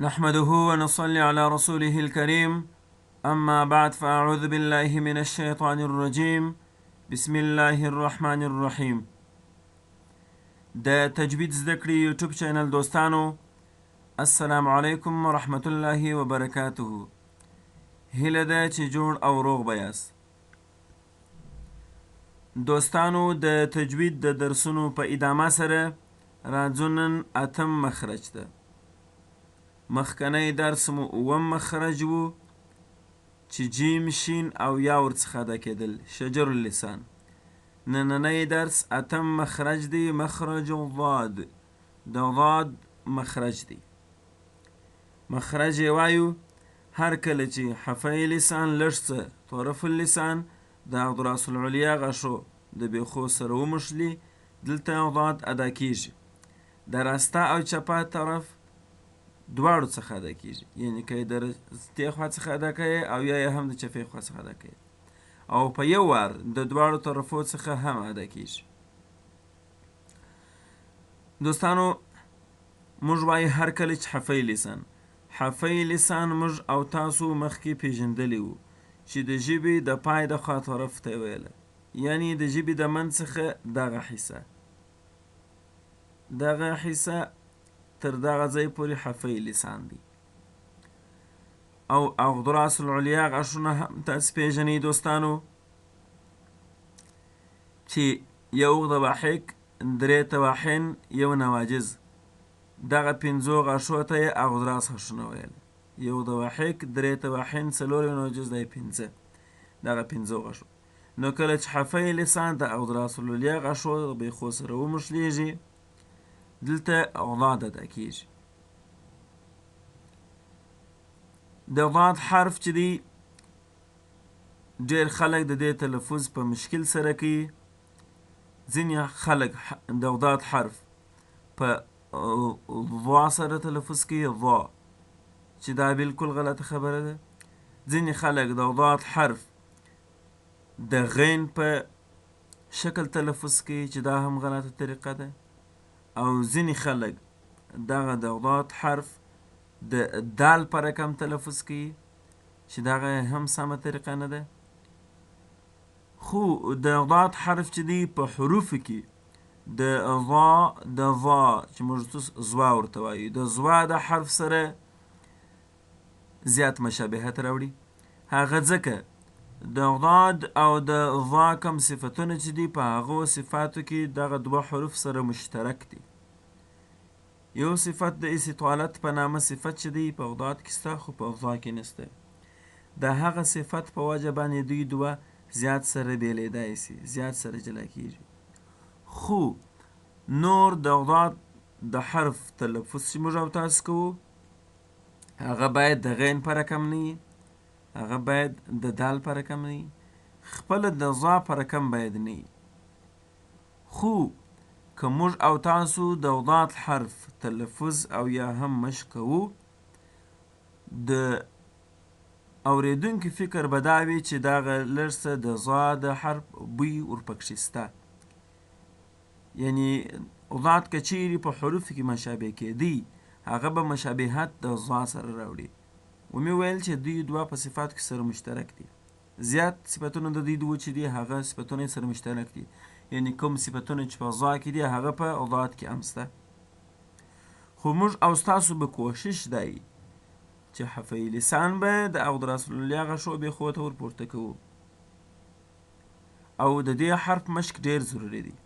نحمده ونصلي على رسوله الكريم أما بعد فأعوذ بالله من الشيطان الرجيم بسم الله الرحمن الرحيم. د تجوید زده کړې یوټیوب چینل دوستانو، السلام علیکم ورحمة الله وبرکاته. هیله ده چې جوړ او روغ به یاست. دوستانو، د تجوید د درسونو په ادامه سره راځو نن اتم مخرج ده. مخکنی درس مو اووم مخرج و چې جیم شین او یا ورڅخه ادا کېدل، شجر اللسان. نننی درس اتم مخرج دی، مخرج الضاد. د ضاد مخرج دی. مخرج یې وایو هر کله چې حفی لسان لږ څه طرف اللسان د اغدراس العلیا غشو د بیخو سره ومشلي، دلته ضاد ادا کیږي. د راسته او چپه طرف دواړو څخه ادا کیږي، یعنی که د رستې خوا څخه ادا کوي او یا هم د چپې خوا څخه ادا کوي، او په یو وار د دواړو طرفو څخه هم ادا کیږي. دوستانو، موږ وایو هر کله چې حفی لسان موږ او تاسو مخکې پیژندلی وو چې د ژبې د پای د خوا طرف ته ویله، یعنی د ژبې د من څخه دغه حصه تر دغه ځای پورې حفی لسان دی. او اغدراس العلیا غشونه هم تاسو پیژنئ دوستانو، چې یو ضواحک، درې طواحن، یو نواجز. دغه پنځو غشو ته یې اغدراس غشونه ویل. یو ضواحک، درې طواحن، څلور، یو نواجز، دا یې پنځه. دغه پنځو غشو. نو کله چې حفی لسان د اغدراس العلیا غشو بیخو سره ومشلیږي، دلته ضاد ادا کیږي. د ضاد حرف چې دی، ډیر خلک د دې تلفظ په مشکل سره کوي. ځینې خلک د ضاد حرف په ضا سره تلفظ کوي، ضا، چې دا بالکل غلطه خبره ده. ځینې خلک د ضاد حرف د غین په شکل تلفظ کوي، چې دا هم غلطه طریقه ده. او ځینې خلک دغه د ضاد حرف د دال په رقم تلفظ کوي، چې دغه هم سمه طریقه نه ده. خو د ضاد حرف چې دی په حروفو کې د ضا چې موږ زوا ورته وایو، د زوا د حرف سره زیات مشابهت راوړي. هغه ځکه د ضاد او د ضا کم صفتونه چې دی، په هغو صفاتو کې دغه دوه حروف سره مشترک دي. یو صفت د استطالت په نامه صفت چې دی په ضاد کې سته، خو په ضا کې نسته. د هغه صفت په وجه باندې دوی دوه زیات سره بیلیدای سي، زیات سره جلا کیږي. خو نور د ضاد د حرف تلفظ چې موږ او تاسو کوو، هغه باید د غین په رقم نه وي، هغه باید د دال په رقم نه وي، خپله د ضا په رقم باید نه وي. خو که موږ او تاسو د ضاد حرف تلفظ او یا هم مشق کوو، د اوریدونکي فکر به دا وي چې دغه لږ څه د ضا د حرف بوی ورپکښې سته. یعنی ضاد که چیرې په حروفو کې مشابه کېدی، هغه به مشابهت د ضا سره راوړي. ومې ویل چې دوی دوه په صفاتو کې سره مشترک دي. زیات صفتونه د دوی دوه چې دي، هغه صفتونه یې سره مشترک دي. یعنی کوم صفتونه چې په ضا کې دي، هغه په ضاد کې هم سته. خو موږ او ستاسو به کوشش دی چې حفی لسان به د اغدراس العلیا غشو بیخو ته ورپورته کوو، او د دې حرف مشق ډیر ضروري دی.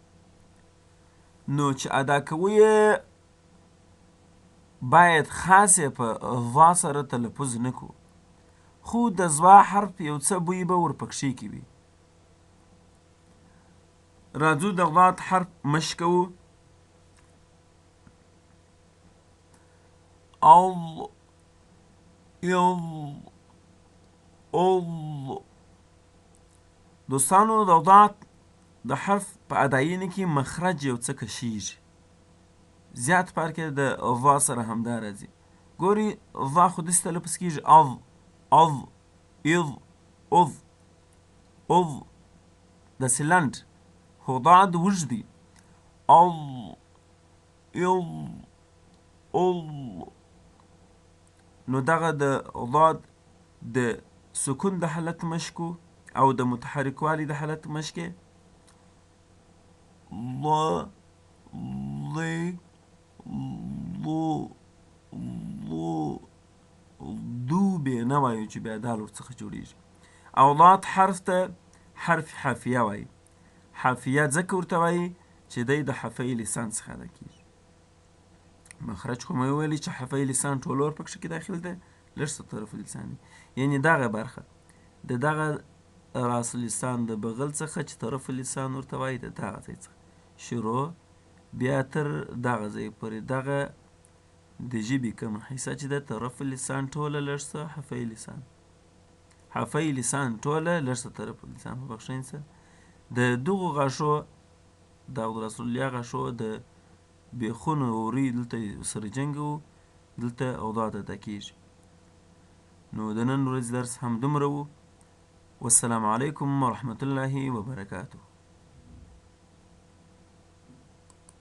نو چې ادا کوو یې باید خاص یې په ضا سره تلفظ نه کوو، خو د ضا حرف یو څه بوی به ورپکښې کې وي. راځو د ضاد حرف مشق کوو. دوستانو، د ضاد د حرف په ادایینه کې مخرج یو څه کشیږي. زیات پر کې د ضا سره همدا راځي. ګوري ضا خو داسې تلفظ کېږي، اض، اض، اض، داسې لنډ. خو ضاد وږد دی. نو دغه د ضاد د سکون د حالت مشکو او د متحرکوالي د حالت مشکې ض ض ضو ضو دو بې نه وایو چې بیا دال ورڅخه جوړیږي. او ضاد حرف ته حرف حافیه وایي. حافیه ځکه ورته وایي چې دی د حفی لسان څخه ادا کېږي. مخرج خو مې وویلي چې حفی لسان ټول ورپکښې کې داخل دی، لږ څه طرف لسان دی، یعنې دغه برخه د دغه راس لسان د بغل څخه چې طرف لسان ورته وایي د دغه ځای څخه شروع بیا تر دغه ځای پورې دغه د ژبې کومه حصه چې د طرف لسان ټوله لږ څه حفی لسان، حفی لسان ټوله لږ څه طرف لسان ببخښئ څه د دغو غاښو د رسول الله غاښو د بیخونو وري دلته سره جنګ و، دلته ضاد ادا کېږي. نو د نن ورځې درس همدومره و. والسلام علیکم ورحمة الله وبرکاته.